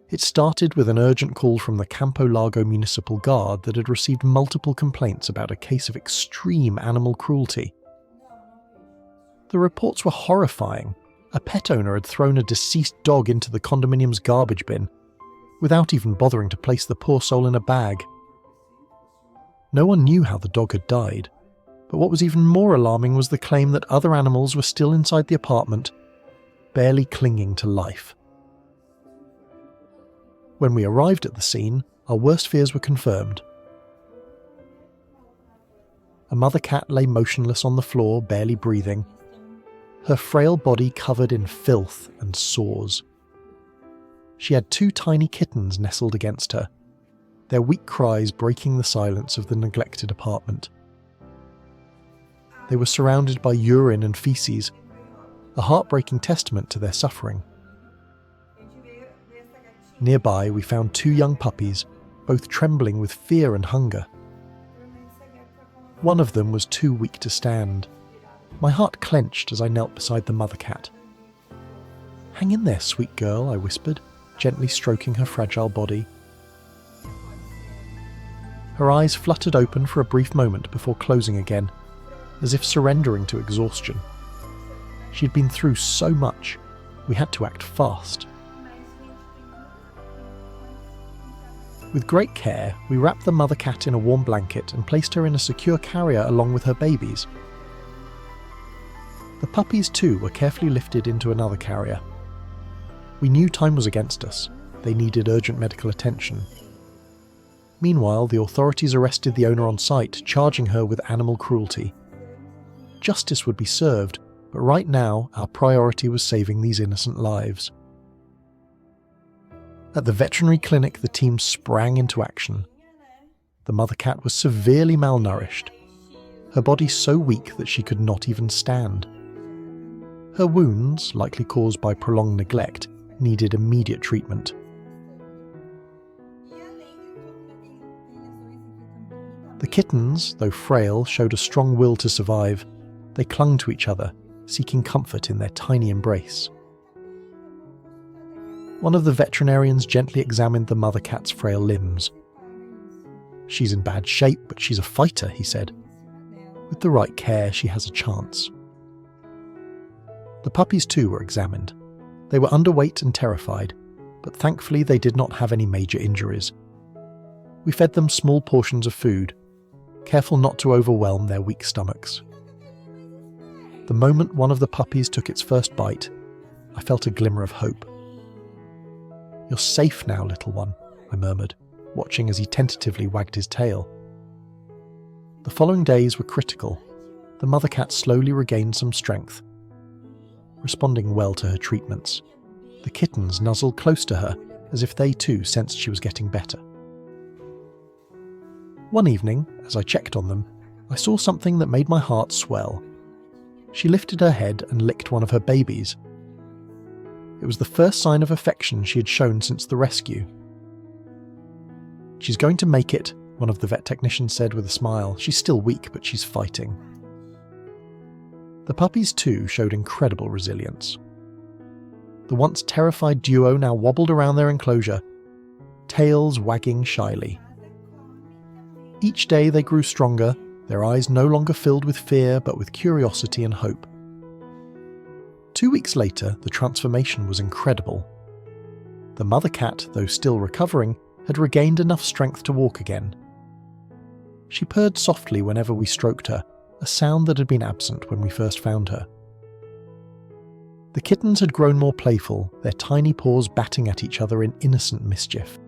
It started with an urgent call from the Campo Largo Municipal Guard that had received multiple complaints about a case of extreme animal cruelty. The reports were horrifying. A pet owner had thrown a deceased dog into the condominium's garbage bin, without even bothering to place the poor soul in a bag. No one knew how the dog had died, but what was even more alarming was the claim that other animals were still inside the apartment, barely clinging to life. When we arrived at the scene, our worst fears were confirmed. A mother cat lay motionless on the floor, barely breathing, her frail body covered in filth and sores. She had 2 tiny kittens nestled against her, their weak cries breaking the silence of the neglected apartment. They were surrounded by urine and feces, a heartbreaking testament to their suffering. Nearby, we found 2 young puppies, both trembling with fear and hunger. One of them was too weak to stand. My heart clenched as I knelt beside the mother cat. "Hang in there, sweet girl," I whispered, gently stroking her fragile body. Her eyes fluttered open for a brief moment before closing again, as if surrendering to exhaustion. She'd been through so much, we had to act fast. With great care, we wrapped the mother cat in a warm blanket and placed her in a secure carrier along with her babies. The puppies too were carefully lifted into another carrier. We knew time was against us. They needed urgent medical attention. Meanwhile, the authorities arrested the owner on site, charging her with animal cruelty. Justice would be served, but right now our priority was saving these innocent lives. At the veterinary clinic, the team sprang into action. The mother cat was severely malnourished, her body so weak that she could not even stand. Her wounds, likely caused by prolonged neglect, needed immediate treatment. The kittens, though frail, showed a strong will to survive. They clung to each other, seeking comfort in their tiny embrace. One of the veterinarians gently examined the mother cat's frail limbs. "She's in bad shape, but she's a fighter," he said. "With the right care, she has a chance." The puppies too were examined. They were underweight and terrified, but thankfully they did not have any major injuries. We fed them small portions of food, careful not to overwhelm their weak stomachs. The moment one of the puppies took its first bite, I felt a glimmer of hope. "You're safe now, little one," I murmured, watching as he tentatively wagged his tail. The following days were critical. The mother cat slowly regained some strength, responding well to her treatments. The kittens nuzzled close to her, as if they too sensed she was getting better. One evening, as I checked on them, I saw something that made my heart swell. She lifted her head and licked one of her babies. It was the first sign of affection she had shown since the rescue. "She's going to make it," one of the vet technicians said with a smile. "She's still weak, but she's fighting." The puppies too showed incredible resilience. The once terrified duo now wobbled around their enclosure, tails wagging shyly. Each day they grew stronger, their eyes no longer filled with fear but with curiosity and hope. 2 weeks later, the transformation was incredible. The mother cat, though still recovering, had regained enough strength to walk again. She purred softly whenever we stroked her, a sound that had been absent when we first found her. The kittens had grown more playful, their tiny paws batting at each other in innocent mischief.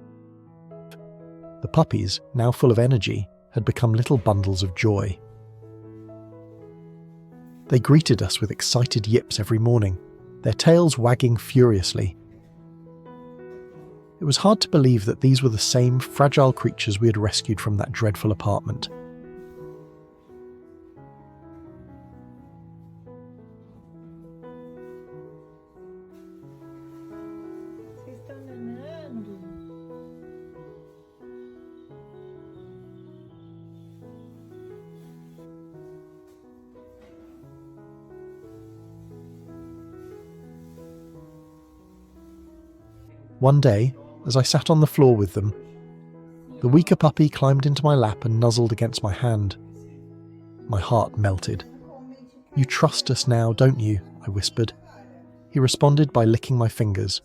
The puppies, now full of energy, had become little bundles of joy. They greeted us with excited yips every morning, their tails wagging furiously. It was hard to believe that these were the same fragile creatures we had rescued from that dreadful apartment. One day, as I sat on the floor with them, the weaker puppy climbed into my lap and nuzzled against my hand. My heart melted. "You trust us now, don't you?" I whispered. He responded by licking my fingers.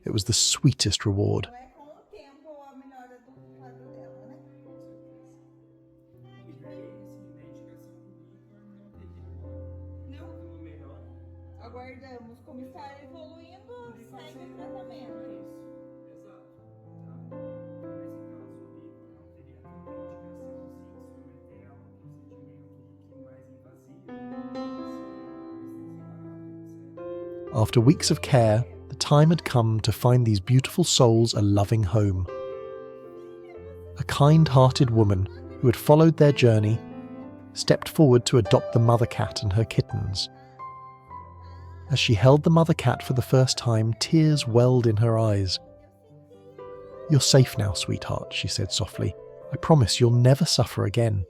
It was the sweetest reward. Aguardamos, como está evoluindo, segue o tratamento. After weeks of care, the time had come to find these beautiful souls a loving home. A kind-hearted woman who had followed their journey stepped forward to adopt the mother cat and her kittens. As she held the mother cat for the first time, tears welled in her eyes. "You're safe now, sweetheart," she said softly. "I promise you'll never suffer again."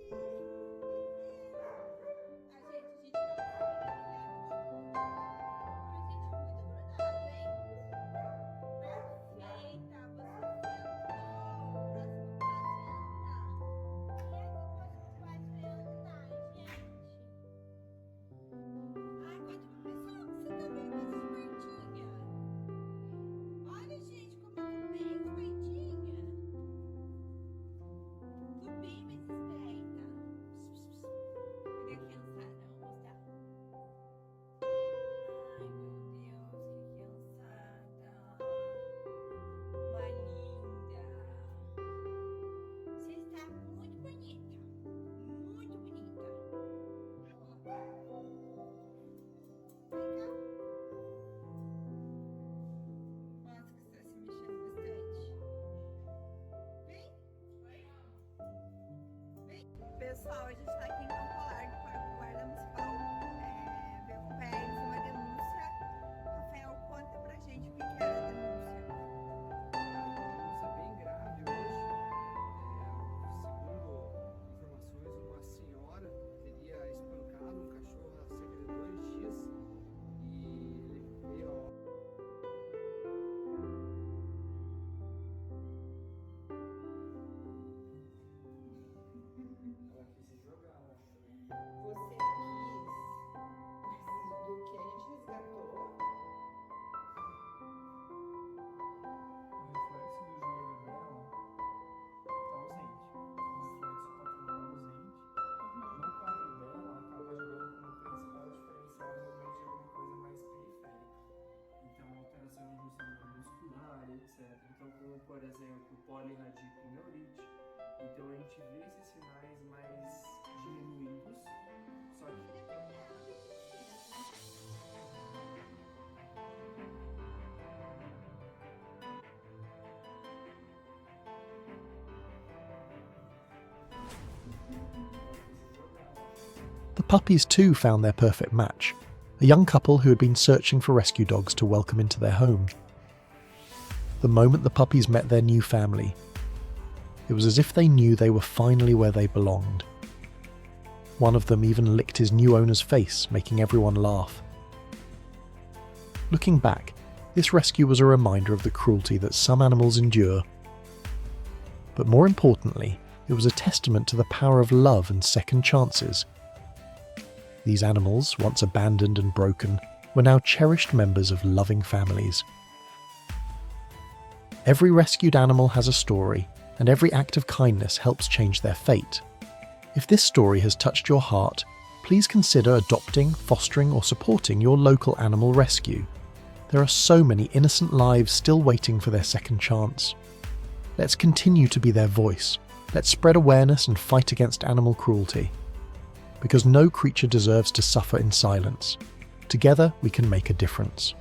Pessoal, a gente está aqui em Campo Largo para o guarda municipal. Veio com PRs uma denúncia. Rafael, conta pra gente o que é a denúncia. Denúncia bem grave hoje. Segundo informações, uma senhora teria espancado um cachorro há cerca de 2 dias e ele veio ao por exemplo, polirradiculoneurite. Então a gente vê esses sinais mais diminuídos, só que The puppies too found their perfect match, a young couple who had been searching for rescue dogs to welcome into their home. The moment the puppies met their new family, it was as if they knew they were finally where they belonged. One of them even licked his new owner's face, making everyone laugh. Looking back, this rescue was a reminder of the cruelty that some animals endure. But more importantly, it was a testament to the power of love and second chances. These animals, once abandoned and broken, were now cherished members of loving families. Every rescued animal has a story, and every act of kindness helps change their fate. If this story has touched your heart, please consider adopting, fostering, or supporting your local animal rescue. There are so many innocent lives still waiting for their second chance. Let's continue to be their voice. Let's spread awareness and fight against animal cruelty. Because no creature deserves to suffer in silence. Together, we can make a difference.